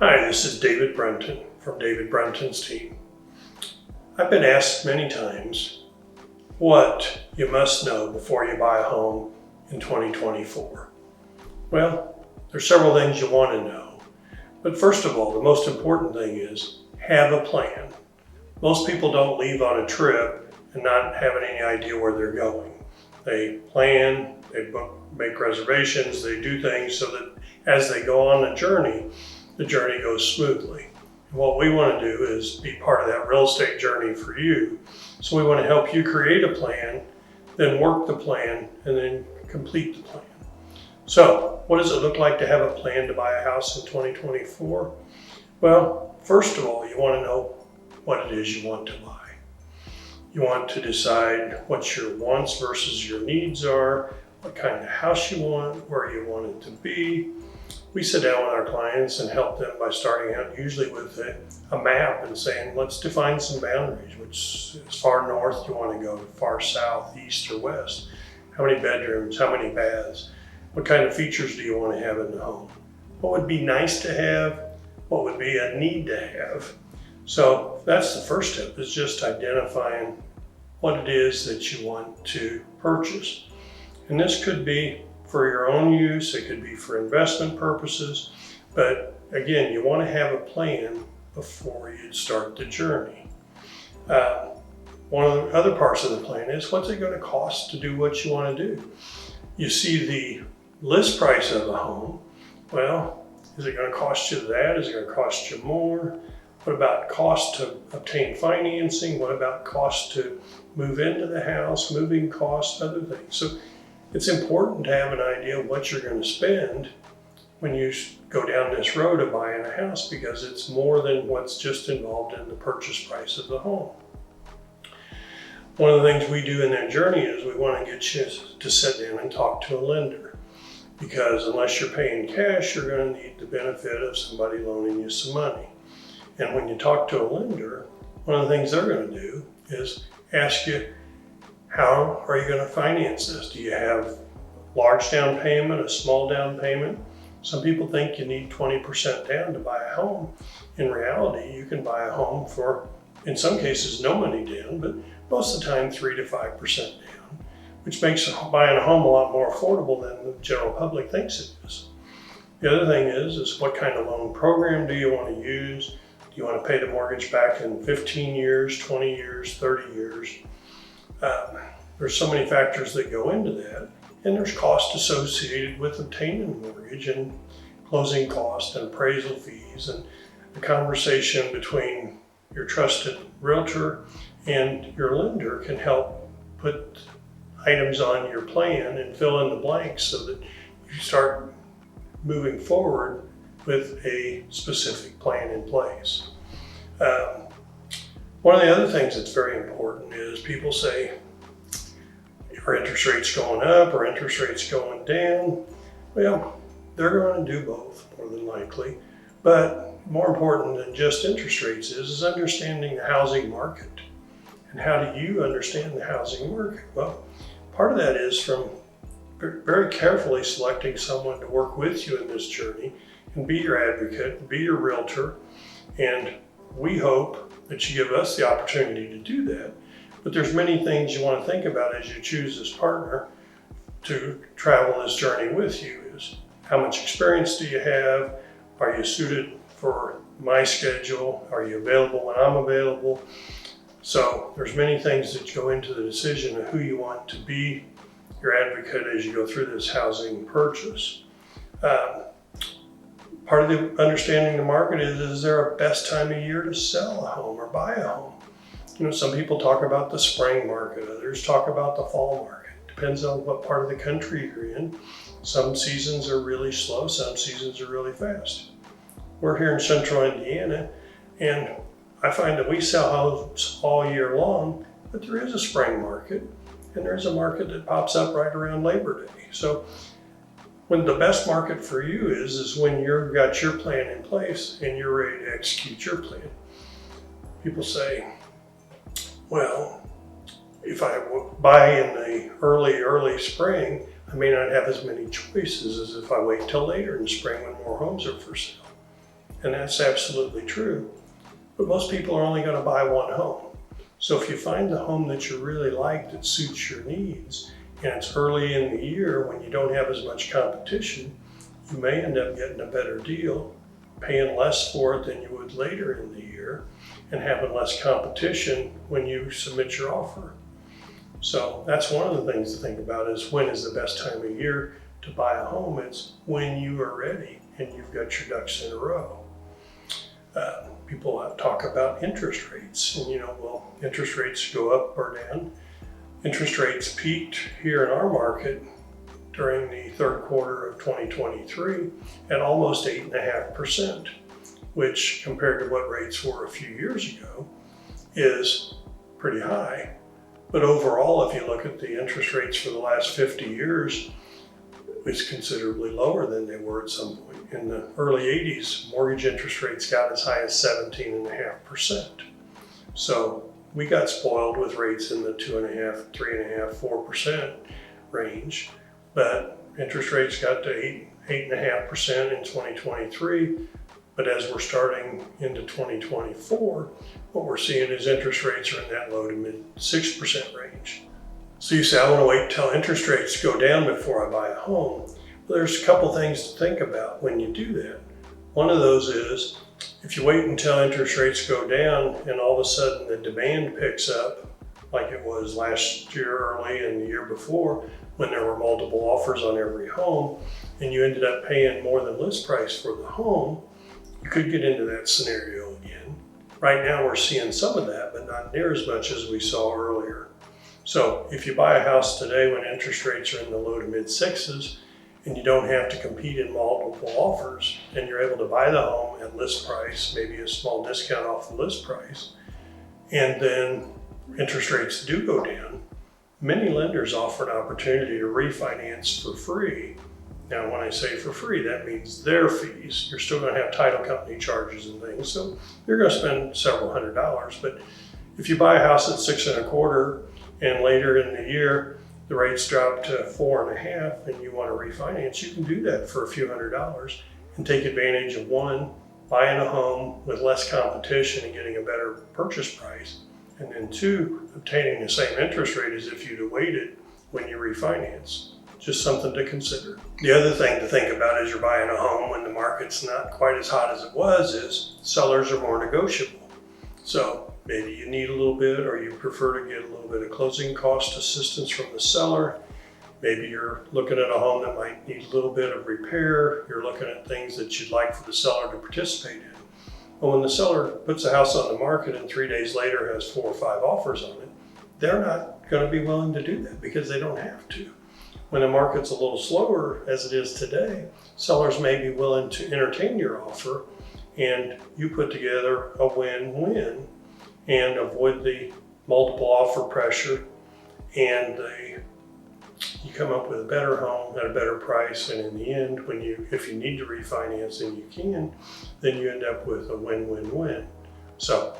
Hi, this is David Brenton from David Brenton's team. I've been asked many times what you must know before you buy a home in 2024. Well, there's several things you want to know. But first of all, the most important thing is have a plan. Most people don't leave on a trip and not having any idea where they're going. They plan, they book, make reservations, they do things so that as they go on the journey goes smoothly. And what we want to do is be part of that real estate journey for you. So we want to help you create a plan, then work the plan, and then complete the plan. So what does it look like to have a plan to buy a house in 2024? Well, first of all, you want to know what it is you want to buy. You want to decide what your wants versus your needs are, what kind of house you want, where you want it to be. We sit down with our clients and help them by starting out usually with a map and saying, let's define some boundaries, which is far north you want to go, far south, east, or west. How many bedrooms, how many baths, what kind of features do you want to have in the home? What would be nice to have? What would be a need to have? So that's the first step, is just identifying what it is that you want to purchase. And this could be for your own use, it could be for investment purposes, but again, you want to have a plan before you start the journey. One of the other parts of the plan is, what's it going to cost to do what you want to do? You see the list price of a home. Well, is it going to cost you that? Is it going to cost you more? What about cost to obtain financing? What about cost to move into the house, moving costs, other things? So it's important to have an idea of what you're going to spend when you go down this road of buying a house, because it's more than what's just involved in the purchase price of the home. One of the things we do in that journey is we want to get you to sit down and talk to a lender, because unless you're paying cash, you're going to need the benefit of somebody loaning you some money. And when you talk to a lender, one of the things they're going to do is ask you, how are you going to finance this? Do you have large down payment, a small down payment? Some people think you need 20% down to buy a home. In reality, you can buy a home for, in some cases, no money down, but most of the time 3 to 5% down, which makes buying a home a lot more affordable than the general public thinks it is. The other thing is what kind of loan program do you want to use? Do you want to pay the mortgage back in 15 years, 20 years, 30 years? There's so many factors that go into that, and there's cost associated with obtaining a mortgage, and closing costs and appraisal fees, and the conversation between your trusted realtor and your lender can help put items on your plan and fill in the blanks so that you start moving forward with a specific plan in place. One of the other things that's very important is people say, are interest rates going up or interest rates going down? Well, they're going to do both more than likely, but more important than just interest rates is understanding the housing market. And how do you understand the housing market? Well, part of that is from very carefully selecting someone to work with you in this journey and be your advocate, be your realtor, and we hope that you give us the opportunity to do that. But there's many things you want to think about as you choose this partner to travel this journey with you. Is how much experience do you have? Are you suited for my schedule? Are you available when I'm available? So there's many things that go into the decision of who you want to be your advocate as you go through this housing purchase. Part of the understanding the market is there a best time of year to sell a home or buy a home? You know, some people talk about the spring market, others talk about the fall market. Depends on what part of the country you're in. Some seasons are really slow, some seasons are really fast. We're here in central Indiana, and I find that we sell homes all year long, but there is a spring market, and there's a market that pops up right around Labor Day. So when the best market for you is when you've got your plan in place and you're ready to execute your plan. People say, well, if I buy in the early spring, I may not have as many choices as if I wait till later in the spring when more homes are for sale. And that's absolutely true. But most people are only going to buy one home. So if you find the home that you really like that suits your needs, and it's early in the year when you don't have as much competition, you may end up getting a better deal, paying less for it than you would later in the year, and having less competition when you submit your offer. So that's one of the things to think about, is when is the best time of year to buy a home. It's when you are ready and you've got your ducks in a row. People talk about interest rates, and well, interest rates go up or down. Interest rates peaked here in our market during the third quarter of 2023 at almost 8.5%, which compared to what rates were a few years ago is pretty high. But overall, if you look at the interest rates for the last 50 years, it's considerably lower than they were at some point. In the early 80s, mortgage interest rates got as high as 17.5%. So we got spoiled with rates in the 2.5%, 3.5%, 4% range, but interest rates got to 8.5% in 2023. But as we're starting into 2024, what we're seeing is interest rates are in that low to mid 6% range. So you say, I want to wait until interest rates go down before I buy a home. Well, there's a couple things to think about when you do that. One of those is, if you wait until interest rates go down and all of a sudden the demand picks up, like it was last year early and the year before, when there were multiple offers on every home, and you ended up paying more than list price for the home, you could get into that scenario again. Right now we're seeing some of that, but not near as much as we saw earlier. So if you buy a house today when interest rates are in the low to mid sixes, and you don't have to compete in multiple offers, and you're able to buy the home at list price, maybe a small discount off the list price, and then interest rates do go down, many lenders offer an opportunity to refinance for free. Now, when I say for free, that means their fees. You're still going to have title company charges and things, so you're going to spend several $100s. But if you buy a house at 6.25, and later in the year the rates drop to 4.5, and you want to refinance, you can do that for a few $100s and take advantage of, one, buying a home with less competition and getting a better purchase price, and then two, obtaining the same interest rate as if you'd have waited when you refinance. Just something to consider. The other thing to think about as you're buying a home when the market's not quite as hot as it was is sellers are more negotiable. So maybe you need a little bit, or you prefer to get a little bit of closing cost assistance from the seller. Maybe you're looking at a home that might need a little bit of repair. You're looking at things that you'd like for the seller to participate in. But when the seller puts a house on the market and 3 days later has 4 or 5 offers on it, they're not going to be willing to do that because they don't have to. When the market's a little slower, as it is today, sellers may be willing to entertain your offer, and you put together a win-win and avoid the multiple offer pressure, and you come up with a better home at a better price. And in the end, if you need to refinance and you can, then you end up with a win-win-win. So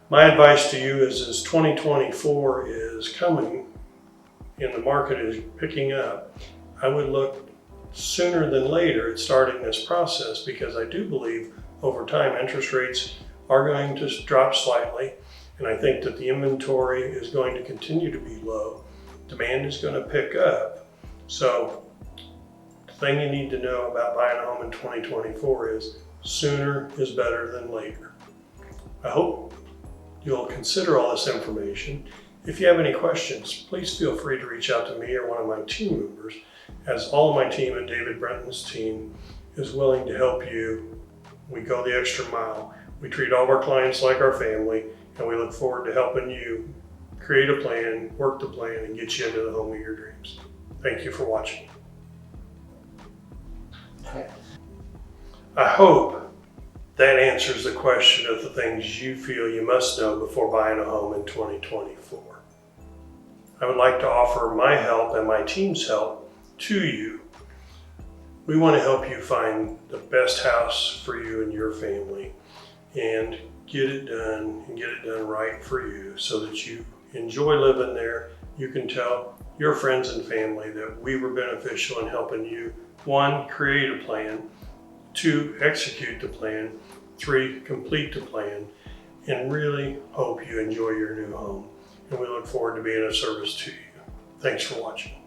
my advice to you is, as 2024 is coming and the market is picking up, I would look sooner than later at starting this process, because I do believe over time interest rates are going to drop slightly, and I think that the inventory is going to continue to be low. Demand is going to pick up. So the thing you need to know about buying a home in 2024 is sooner is better than later. I hope you'll consider all this information. If you have any questions, please feel free to reach out to me or one of my team members, as all of my team at David Brenton's team is willing to help you. We go the extra mile. We treat all of our clients like our family, and we look forward to helping you create a plan, work the plan, and get you into the home of your dreams. Thank you for watching. I hope that answers the question of the things you feel you must know before buying a home in 2024. I would like to offer my help and my team's help to you. We want to help you find the best house for you and your family, and get it done, and get it done right for you, so that you enjoy living there. You can tell your friends and family that we were beneficial in helping you, one, create a plan, two, execute the plan, 3, complete the plan, and really hope you enjoy your new home. And we look forward to being of service to you. Thanks for watching.